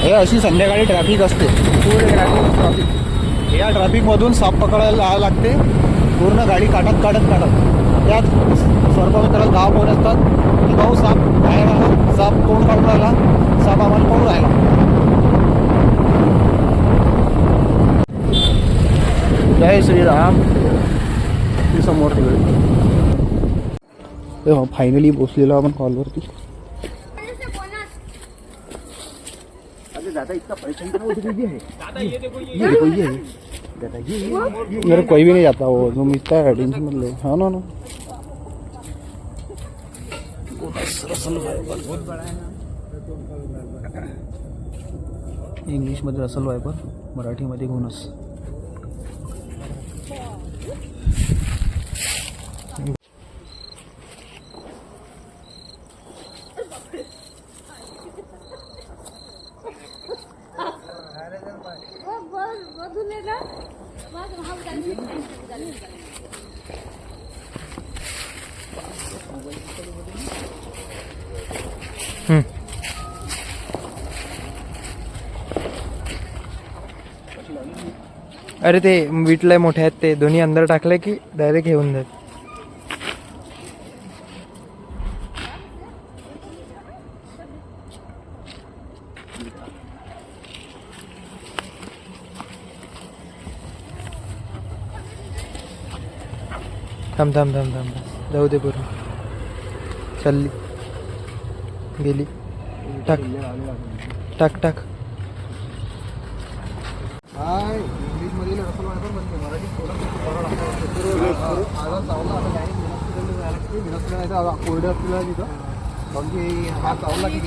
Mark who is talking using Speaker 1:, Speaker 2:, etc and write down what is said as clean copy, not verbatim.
Speaker 1: हे अशी संध्याकाळी ट्रॅफिक असते, पूर्ण ट्रॅफिक. या ट्रॅफिकमधून साप पकडायला लागते, पूर्ण गाडी काढत त्यात सर्पमित्राला गाव फोन असतात की भाऊ साप बाहेर आला, साप तोंड काढून राहिला, साप आम्हाला पळून राहिला. जय श्रीराम. ती समोर तिकडे फायनली पोचलेलो आपण कॉलवरती. दादा इतना परेशान है, मेरे कोई भी नहीं जाता वो तुम इतना टेंशन मत लो. हाँ ना इंग्लिश मध्ये रसल वायपर, मराठीमध्ये घोणस.
Speaker 2: अरे ते विटलय मोठे आहेत ते दोन्ही अंदर टाकले की डायरेक्ट घेऊन जात. थांब थांब थांब थांब जाऊ दे पूर्ण. चालली गेली. टाक टाक टाक.
Speaker 1: हाय इंग्लिश मध्ये रसल वायपर म्हणते, मराठी थोडं कोरडे असलेला तिथं. मग हा चावला की